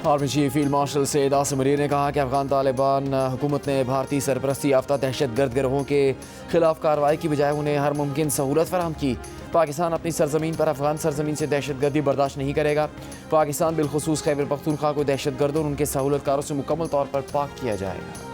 Army chief field marshal Syed Asim Munir ने कहा कि अफगान तालिबान हुकूमत ने भारतीय सरपरस्ती याफ्ता दहशत गर्द गिरोहों के खिलाफ कार्रवाई की बजाय उन्हें हर मुमकिन सहूलत फराहम की। पाकिस्तान अपनी सरजमीन पर अफगान सरजमीन से दहशत गर्दी बर्दाश्त नहीं करेगा। पाकिस्तान बिलखुसूस खैबर पख्तूनख्वा को दहशत गर्दों और उनके सहूलतकारों से मुकम्मल तौर पर पाक किया जाएगा।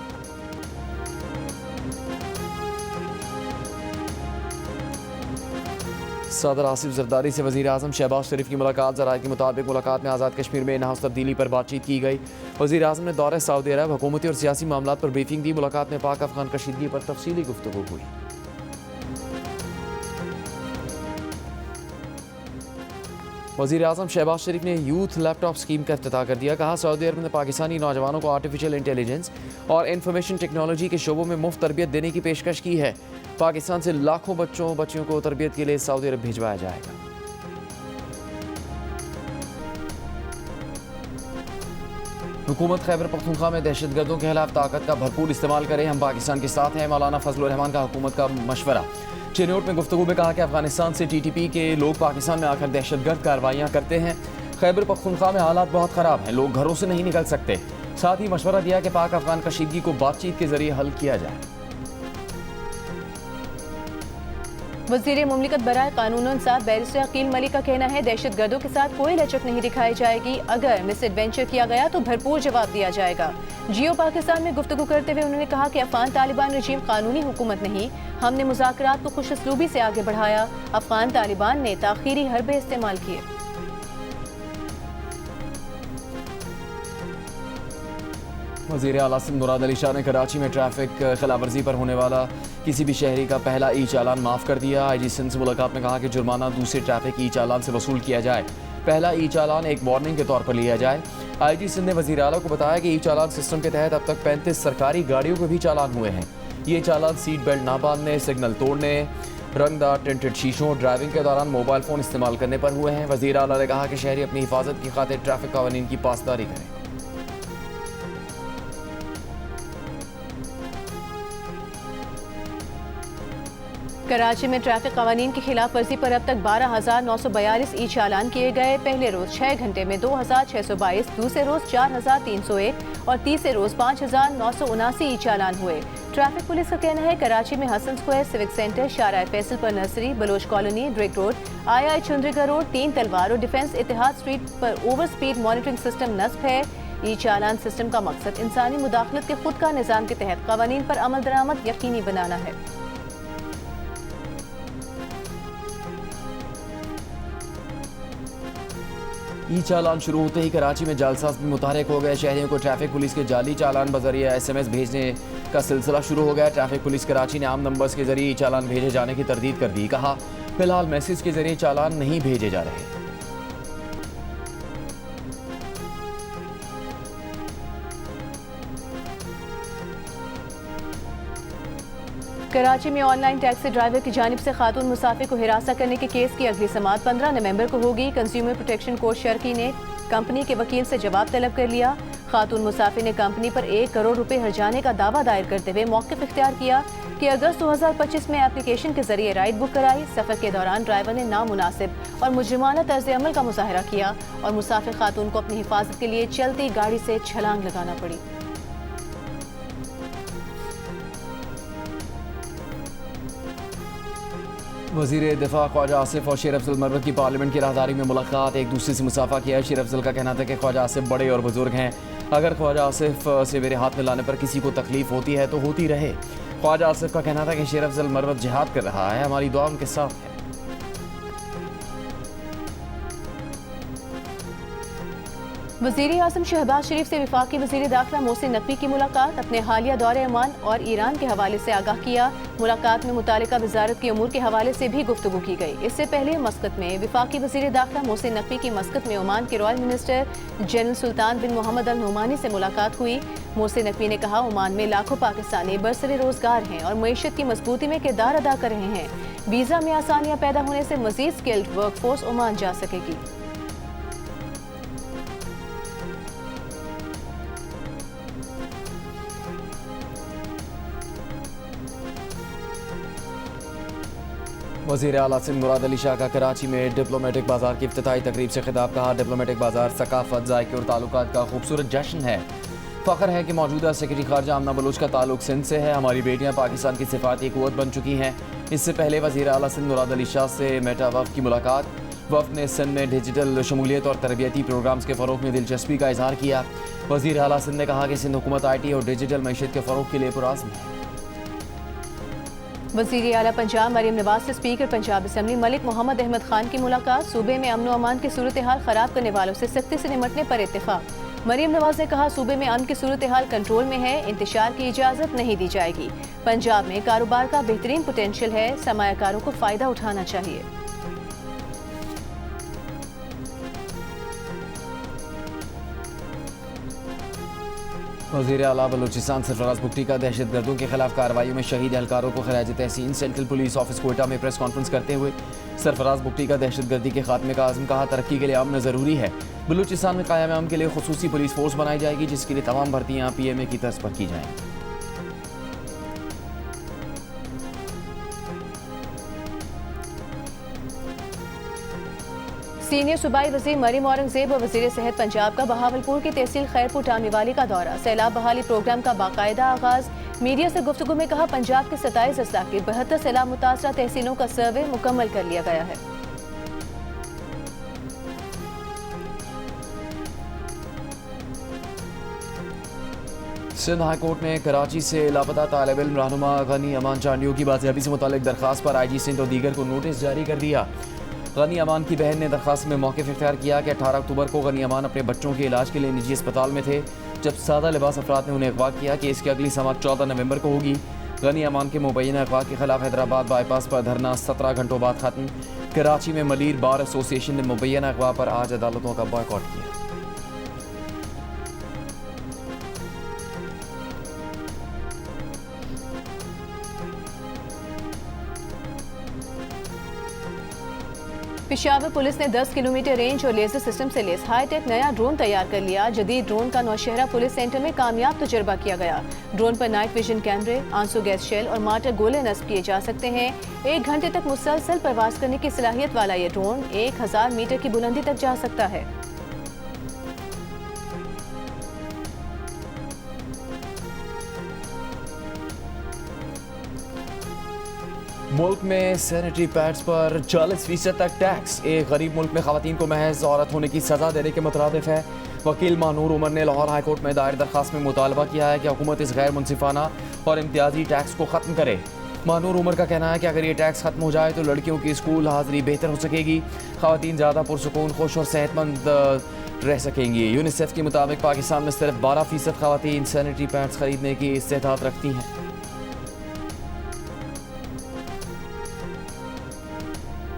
सदर आसिफ जरदारी से वज़ीर आज़म शहबाज शरीफ की मुलाकात। ज़राए के मुताबिक मुलाकात में आज़ाद कश्मीर में इन हाउस तब्दीली पर बातचीत की गई। वज़ीर आज़म ने दौरे सऊदी अरब, हुकूमती और सियासी मामलात पर ब्रीफिंग दी। मुलाकात में पाक अफगान कशीदगी पर तफसीली गुफ्तगू हुई। वज़ीर आज़म शहबाज शरीफ ने यूथ लैपटॉप स्कीम का इफ्तिताह कर दिया। कहा, सऊदी अरब ने पाकिस्तानी नौजवानों को आर्टिफिशियल इंटेलिजेंस और इंफॉर्मेशन टेक्नोलॉजी के शोबों में मुफ्त तरबियत देने की पेशकश की है। पाकिस्तान से लाखों बच्चियों को तरबियत के लिए सऊदी अरब भिजवाया जाएगा। हुकूमत खैबर पख्तूनख्वा में दहशतगर्दों के खिलाफ ताकत का भरपूर इस्तेमाल करे, हम पाकिस्तान के साथ हैं। मौलाना फजलुर रहमान का हुकूमत का मशवरा। चिन्नौट में गुफ्तगू में कहा कि अफगानिस्तान से TTP के लोग पाकिस्तान में आकर दहशतगर्द कार्रवाइयाँ करते हैं। खैबर पख्तूनख्वा में हालात बहुत ख़राब हैं, लोग घरों से नहीं निकल सकते। साथ ही मशवरा दिया कि पाक अफगान कशीदगी को बातचीत के जरिए हल किया जाए। वज़ीर मुमलिकत बराए कानून इंसाफ बैरिस्टर अकील मलिक का कहना है, दहशत गर्दों के साथ कोई लचक नहीं दिखाई जाएगी। अगर मिस एडवेंचर किया गया तो भरपूर जवाब दिया जाएगा। जियो पाकिस्तान में गुफ्तगू करते हुए उन्होंने कहा कि अफगान तालिबान रजीम कानूनी हुकूमत नहीं, हमने मुज़ाकरात को खुश उसलूबी से आगे बढ़ाया। अफगान तालिबान ने ताख़ीरी हरबे इस्तेमाल किए। वज़ीर आला सिंध मुराद अली शाह ने कराची में ट्रैफिक खिलाफवर्जी पर होने वाला किसी भी शहरी का पहला चालान माफ़ कर दिया। IG सिंध से मुलाकात में कहा कि जुर्माना दूसरे ट्रैफिक चालान से वसूल किया जाए। पहला चालान एक वार्निंग के तौर पर लिया जाए। IG सिंध ने वज़ीर आला को बताया कि चालान सिस्टम के तहत अब तक 35 सरकारी गाड़ियों के भी चालान हुए हैं। ये चालान सीट बेल्ट ना बांधने, सिग्नल तोड़ने, रंगदार टिंटेड शीशों, ड्राइविंग के दौरान मोबाइल फ़ोन इस्तेमाल करने पर हुए हैं। वज़ीर आला ने कहा कि शहरी अपनी हिफाजत की खातिर ट्रैफिक कानून की पासदारी करें। कराची में ट्रैफिक कवानीन की खिलाफ वर्जी पर अब तक 12,942 चालान किए गए। पहले रोज 6 घंटे में 2,622, दूसरे रोज 4,301 और तीसरे रोज 5,979 चालान हुए। ट्रैफिक पुलिस का कहना है, कराची में Hasan square, civic centre, Shara Faisal पर nursery, Baloch colony, Drigh road, II Chundrigar road, 3 Talwar और डिफेंस इतिहाद स्ट्रीट पर ओवर स्पीड मॉनिटरिंग सिस्टम नस्ब है। चालान सिस्टम का मकसद इंसानी मुदाखलत के खुद का निज़ाम के तहत कवानीन पर अमल दरामद यकीनी बनाना है। चालान शुरू होते ही कराची में जालसाज भी मुतहरक हो गए। शहरियों को ट्रैफिक पुलिस के जाली चालान बजरिया SMS भेजने का सिलसिला शुरू हो गया। ट्रैफिक पुलिस कराची ने आम नंबर्स के जरिए चालान भेजे जाने की तरदीद कर दी। कहा, फिलहाल मैसेज के जरिए चालान नहीं भेजे जा रहे। कराची में ऑनलाइन टैक्सी ड्राइवर की जानिब से खातून मुसाफिर को हिरासा करने के केस की अगली समाअत 15 नवंबर को होगी। कंज्यूमर प्रोटेक्शन कोर्ट शर्की ने कंपनी के वकील से जवाब तलब कर लिया। खातून मुसाफिर ने कंपनी पर 1 करोड़ रुपए हर्जाने का दावा दायर करते हुए मौक़िफ़ इख्तियार किया कि अगस्त 2025 में एप्लीकेशन के जरिए राइड बुक कराई। सफ़र के दौरान ड्राइवर ने नामुनासिब और मुजरिमाना तर्ज अमल का मुजाहरा किया और मुसाफिर खातून को अपनी हिफाजत के लिए चलती गाड़ी से छलांग लगाना पड़ी। वज़ीर दिफा ख्वाजा आसिफ और शेर अफजल मरवत की पार्लियामेंट की राहदारी में मुलाकात, एक दूसरे से मुसाफा किया। शेर अफजल का कहना था कि ख्वाजा आसिफ बड़े और बुजुर्ग हैं, अगर ख्वाजा आसिफ से मेरे हाथ मिलाने पर किसी को तकलीफ होती है तो होती रहे। ख्वाजा आसिफ का कहना था कि शेर अफजल मरवत जिहाद कर रहा है, हमारी दुआ उनके साथ है। वज़ीर आज़म शहबाज शरीफ से वफाकी वज़ीर दाखिला मोहसिन नकवी की मुलाकात, अपने हालिया दौरे ओमान और ईरान के हवाले से आगाह किया। मुलाकात में मुतालिका वजारत के अमूर के हवाले से भी गुफ्तगू की गई। इससे पहले मस्कत में वफाकी वज़ीर दाखिला मोहसिन नकवी की मस्कत में ओमान के रॉयल मिनिस्टर जनरल सुल्तान बिन मोहम्मद अल नुमानी से मुलाकात हुई। मोहसिन नकवी ने कहा, ओमान में लाखों पाकिस्तानी बरसरे रोजगार हैं और मईशत की मजबूती में किरदार अदा कर रहे हैं। वीज़ा में आसानियाँ पैदा होने से मजीद स्किल्ड वर्कफोर्स ओमान जा सकेगी। वज़ीर आला सिंध मुराद अली शाह का कराची में डिप्लोमेटिक बाज़ार की इफ्तिताही तकरीब से खिताब। कहा, डिप्लोमेटिक बाज़ार सकाफत, ज़ायके और ताल्लुकात का खूबसूरत जश्न है। फ़ख्र है कि मौजूदा सेक्रेटरी खारजा आमना बलूच का ताल्लुक सिंध से है। हमारी बेटियाँ पाकिस्तान की सिफाती क़ुव्वत बन चुकी हैं। इससे पहले वज़ीर आला सिंध मुराद अली शाह से मेटा वफ़द की मुलाकात। वफ़द ने सिंध में डिजिटल शमूलियत और तरबियती प्रोग्राम्स के फ़रोग़ में दिलचस्पी का इजहार किया। वज़ीर आला सिंध ने कहा कि सिंध हुकूमत IT और डिजिटल मईशत के फ़रोग़ के लिए पुरअज़्म है। वज़ीर आला पंजाब मरीम नवाज से स्पीकर पंजाब असम्बली मलिक मोहम्मद अहमद खान की मुलाकात। सूबे में अमन व अमान की सूरत हाल ख़राब करने वालों से सख्ती से निमटने पर इत्तेफाक। मरीम नवाज ने कहा, सूबे में अमन की सूरत हाल कंट्रोल में है, इंतशार की इजाज़त नहीं दी जाएगी। पंजाब में कारोबार का बेहतरीन पोटेंशियल है, सरमायाकारों को फ़ायदा उठाना चाहिए। वज़ीर आला बलूचिस्तान सरफराज बुगटी का दहशत गर्दों के खिलाफ कार्रवाई में शहीद एहलकारों को खराज तहसीन। सेंट्रल पुलिस ऑफिस कोयटा में प्रेस कॉन्फ्रेंस करते हुए सरफराज बुगटी का दहशत गर्दी के खात्मे का आज़म। कहा, तरक्की के लिए अमन ज़रूरी है। बलूचिस्तान में कायम अमन के लिए खुसूसी पुलिस फोर्स बनाई जाएगी, जिसके लिए तमाम भर्तियाँ PMA की तर्ज पर की जाएंगी। सीनियर सूबाई वज़ीर मरीम औरंगज़ेब और वज़ीर सेहत पंजाब का बहावलपुर की तहसील खैरपुर टामीवाली का दौरा। सैलाब बहाली प्रोग्राम का बाकायदा आगाज़। मीडिया से गुफ्तगू में कहा, पंजाब के 27 अजला की 72 सैलाब मुतासरा तहसीलों का सर्वे मुकम्मल कर लिया गया है। सिंध हाई कोर्ट ने कराची से लापता तालिब इल्म रहनुमा गनी अमान चांडियों की बाजियाबी से मुतालिक दरखास्त पर IG सिंध और दीगर को नोटिस जारी कर दिया। गनी अमान की बहन ने दरखास्त में मौक़िफ़ इख्तियार किया कि 18 अक्टूबर को गनी अमान अपने बच्चों के इलाज के लिए निजी अस्पताल में थे, जब सादा लिबास अफराद ने उन्हें अगवा किया कि इसकी अगली समाअत 14 नवंबर को होगी। गनी अमान के मुबैना अगवा के खिलाफ हैदराबाद बाईपास पर धरना 17 घंटों बाद खत्म। कराची में मलीर बार एसोसिएशन ने मुबैना अगवा पर आज अदालतों का बॉयकॉट किया। पेशावर पुलिस ने 10 किलोमीटर रेंज और लेजर सिस्टम से लेस हाईटेक नया ड्रोन तैयार कर लिया। जदीद ड्रोन का नौशहरा पुलिस सेंटर में कामयाब तजुर्बा किया गया। ड्रोन पर नाइट विजन कैमरे, आंसू गैस शेल और मार्टर गोले नस्ब किए जा सकते हैं। 1 घंटे तक मुसलसल प्रवास करने की सलाहियत वाला ये ड्रोन 1000 मीटर की बुलंदी तक जा सकता है। मुल्क में सैनिटरी पैड्स पर 40% तक टैक्स। एक गरीब मुल्क में खवातीन को महज औरत होने की सज़ा देने के मुतरादिफ है। वकील मानूर उमर ने लाहौर हाई कोर्ट में दायर दरखास्त में मुतालबा किया है कि हुकूमत इस गैर मुनसिफाना और इम्तियाजी टैक्स को ख़त्म करे। मानूर उमर का कहना है कि अगर ये टैक्स ख़त्म हो जाए तो लड़कियों की स्कूल हाज़िरी बेहतर हो सकेगी, खवातीन ज़्यादा पुरसुकून, खुश और सेहतमंद रह सकेंगी। यूनिसेफ के मुताबिक पाकिस्तान में सिर्फ 12% खवातीन सैनिटरी पैड्स खरीदने की इस्तेताअत रखती हैं।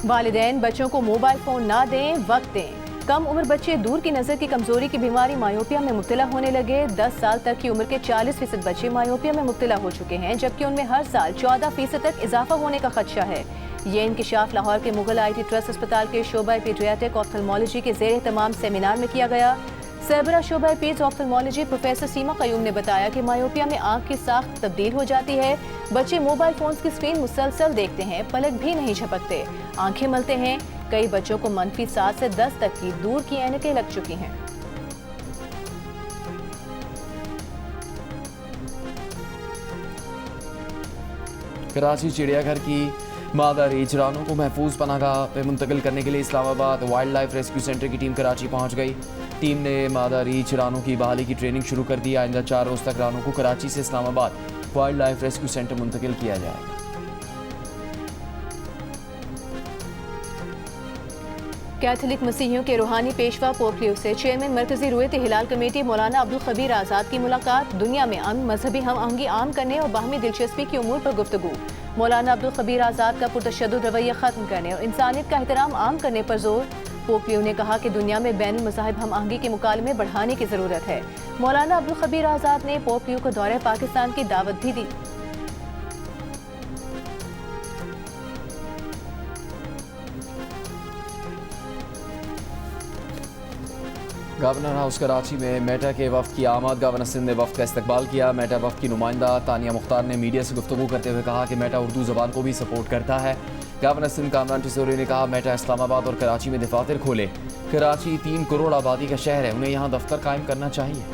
वालिदैन बच्चों को मोबाइल फ़ोन ना दें, वक्त दें। कम उम्र बच्चे दूर की नज़र की कमजोरी की बीमारी मायोपिया में मुब्तला होने लगे। 10 साल तक की उम्र के 40% बच्चे मायोपिया में मुब्तला हो चुके हैं, जबकि उनमें हर साल 14% तक इजाफा होने का खदशा है। ये इंकिशाफ लाहौर के मुगल IT ट्रस्ट अस्पताल के शोबा पीडियाट्रिक ऑफ्थल्मोलॉजी के ज़ेर तमाम सेमिनार में किया गया। सरबरा शोबा पीज ऑफ्थल्मोलॉजी प्रोफेसर सीमा कयूम ने बताया कि मायोपिया में आंख की साख्त तब्दील हो जाती है। बच्चे मोबाइल फोन्स की स्क्रीन मुसलसल देखते हैं, पलक भी नहीं झपकते, आंखें मलते हैं। कई बच्चों को मनफी 7 से 10 तक की दूर की ऐनकें लग चुकी हैं। कराची चिड़ियाघर की मादा रीछ रानों को महफूज पनाहगाह पे मुंतकिल करने के लिए Islamabad wild life rescue centre की टीम कराची पहुंच गई। टीम ने मादा रीछ रानों की बहाली की ट्रेनिंग शुरू कर दी। आइंदा 4 रोज तक रानों को कराची से Islamabad wild life rescue centre मुंतकिल किया जाएगा। कैथोलिक मसीहियों के रूहानी पेशवा पोप लियो से चेयरमैन मरकजी रुयत हिलाल कमेटी मौलाना अब्दुल खबीर आज़ाद की मुलाकात। दुनिया में अमन, मजहबी हम आहंगी आम करने और बाहमी दिलचस्पी की उमूर पर गुफ्तगू। मौलाना अब्दुल खबीर आज़ाद का पुरतशद्दुद रवैया ख़त्म करने और इंसानियत का एहतराम आम करने पर जोर। पोप लियो ने कहा कि दुनिया में बैनुल मज़ाहिब हम आहंगी के मुकालमे बढ़ाने की ज़रूरत है। मौलाना अब्दुल खबीर आज़ाद ने पोप लियो को दौरे पाकिस्तान की दावत भी दी। गवर्नर हाउस कराची में मेटा के वफ़द की आमद। गवर्नर सिंध ने वफ़द का इस्तकबाल किया। मेटा वफ़द की नुमाइंदा तानिया मुख्तार ने मीडिया से गुफ्तगू करते हुए कहा कि मेटा उर्दू ज़बान को भी सपोर्ट करता है। गवर्नर सिंध कामरान टिसोरी ने कहा, मेटा इस्लामाबाद और कराची में दफातर खोले। कराची 3 करोड़ आबादी का शहर है, उन्हें यहाँ दफ्तर कायम करना चाहिए।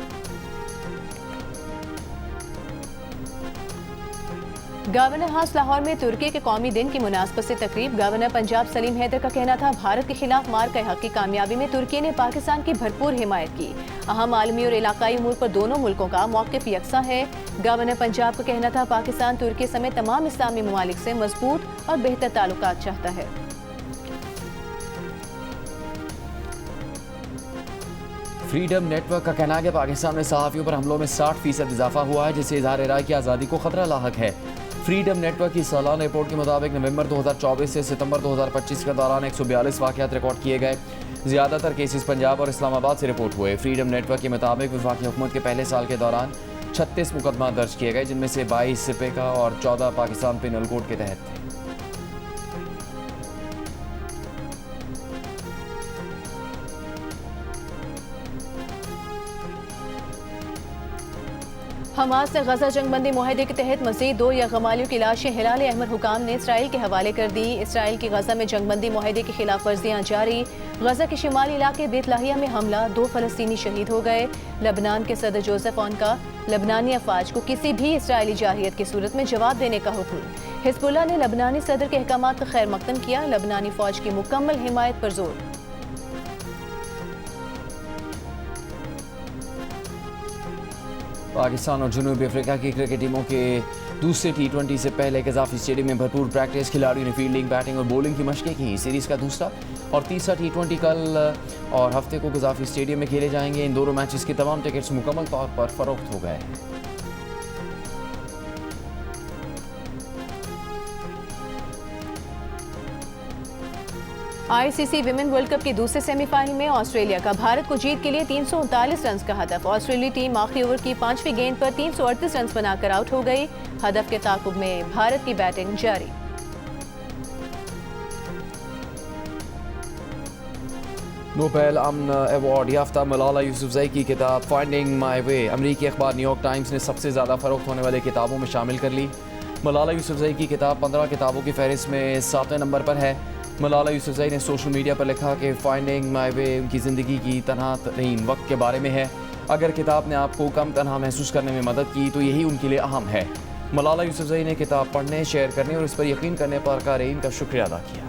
गवर्नर हाउस लाहौर में तुर्की के कौमी दिन की मुनासबत से तकरीब। गवर्नर पंजाब सलीम हैदर का कहना था, भारत के खिलाफ मार्का हक की कामयाबी में तुर्की ने पाकिस्तान की भरपूर हिमायत की। अहम आलमी और इलाकाई उमूर पर दोनों मुल्कों का मौक़िफ़ यकसा है। गवर्नर पंजाब का कहना था, पाकिस्तान तुर्की समेत तमाम इस्लामी ममालिक से मजबूत और बेहतर ताल्लुकात चाहता है। फ्रीडम नेटवर्क का कहना है कि पाकिस्तान में सहाफ़ियों पर हमलों में 60% इजाफा हुआ है, जिससे इज़हार राय की आज़ादी को खतरा लाहक है। फ्रीडम नेटवर्क की सालाना रिपोर्ट के मुताबिक नवंबर 2024 से सितंबर 2025 के दौरान 142 वाक़यात रिकॉर्ड किए गए। ज़्यादातर केसेस पंजाब और इस्लामाबाद से रिपोर्ट हुए। फ्रीडम नेटवर्क के मुताबिक वफाकी हुकूमत के पहले साल के दौरान 36 मुकदमा दर्ज किए गए, जिनमें से 22 सिपे का और 14 पाकिस्तान पेनल कोड के तहत थे। हमास ने गजा जंगबंदी मुआहदे के तहत मज़ीद 2 यरग़मालियों की लाशें हिलाल अहमर हुकाम ने इसराइल के हवाले कर दी। इसराइल की गजा में जंगबंदी मुआहदे की खिलाफ वर्जियाँ जारी। गजा के शिमाली इलाके बेतलाहिया में हमला, 2 फ़लस्तीनी शहीद हो गए। लबनान के सदर जोसेफ ऑन का लबनानी अफवाज को किसी भी इसराइली जारहियत की सूरत में जवाब देने का हुक्म। हिज़्बुल्लाह ने लबनानी सदर के अहकामात का खैर मकदम किया। लबनानी फ़ौज की मुकम्मल हिमायत पर जोर। पाकिस्तान और जनूबी अफ्रीका की क्रिकेट टीमों के दूसरे T20 से पहले कज़ाफ़ी स्टेडियम में भरपूर प्रैक्टिस। खिलाड़ियों ने फील्डिंग, बैटिंग और बॉलिंग की मशक़ें की। सीरीज़ का दूसरा और तीसरा T20 कल और हफ्ते को कज़ाफ़ी स्टेडियम में खेले जाएंगे। इन दोनों मैचेस के तमाम टिकट्स मुकम्मल तौर पर फ़रोख्त हो गए हैं। ICC विमेन वर्ल्ड कप के दूसरे सेमीफाइनल में ऑस्ट्रेलिया का भारत को जीत के लिए 339 रन का हदफ। ऑस्ट्रेलियाई टीम आखिरी ओवर की 5वीं गेंद पर 338 रन बनाकर आउट हो गई। हदफ के ताक़ुब में भारत की बैटिंग जारी। नोबेल अमन अवार्ड याफ्ता मलाला यूसुफजई की किताब फाइंडिंग माई वे अमरीकी अखबार न्यूयॉर्क टाइम्स ने सबसे ज़्यादा फ़रोख्त होने वाली किताबों में शामिल कर ली। मलाला यूसुफजई की किताब 15 किताबों की फहरिस्त में 7वें नंबर पर है। मलाला यूसुफजई ने सोशल मीडिया पर लिखा कि फाइंडिंग माई वे उनकी ज़िंदगी की तन्हा तरीन वक्त के बारे में है। अगर किताब ने आपको कम तन्हा महसूस करने में मदद की तो यही उनके लिए अहम है। मलाला यूसुफजई ने किताब पढ़ने, शेयर करने और इस पर यकीन करने पर क़ारीन का शुक्रिया अदा किया।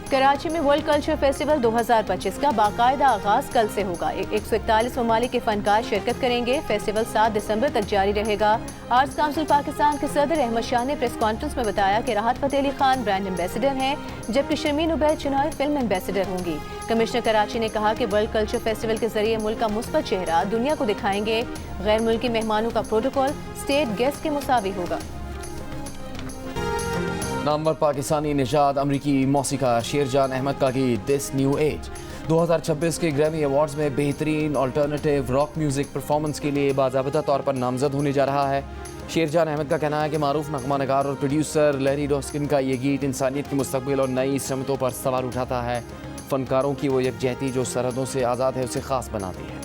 कराची में वर्ल्ड कल्चर फेस्टिवल 2025 का बाकायदा आगाज कल से होगा। 141 ममालिक के फनकार शिरकत करेंगे। फेस्टिवल 7 दिसंबर तक जारी रहेगा। आर्ट्स काउंसिल पाकिस्तान के सदर अहमद शाह ने प्रेस कॉन्फ्रेंस में बताया कि राहत फ़तेह अली खान ब्रांड एम्बेसडर हैं, जबकि शर्मीन उबैद चुनावी फिल्म एम्बेसडर होंगी। कमिश्नर कराची ने कहा कि वर्ल्ड कल्चर फेस्टिवल के जरिए मुल्क का मुस्बत चेहरा दुनिया को दिखाएंगे। गैर मुल्की मेहमानों का प्रोटोकॉल स्टेट गेस्ट के मुसावी होगा। नामवर पाकिस्तानी निशाद अमरीकी मौसीकार शेरजान अहमद का गीत दिस न्यू एज 2026 के ग्रैमी अवार्ड्स में बेहतरीन अल्टरनेटिव रॉक म्यूज़िक परफॉर्मेंस के लिए बाज़ाबिता तौर पर नामजद होने जा रहा है। शेरजान अहमद का कहना है कि मारूफ नग़मा नगार और प्रोड्यूसर लैरी डॉस्किन का ये गीत इंसानियत की मुस्तक़बिल और नई समतों पर सवाल उठाता है। फ़नकारों की वो यकजहती जो सरहदों से आज़ाद है उसे ख़ास बनाती है।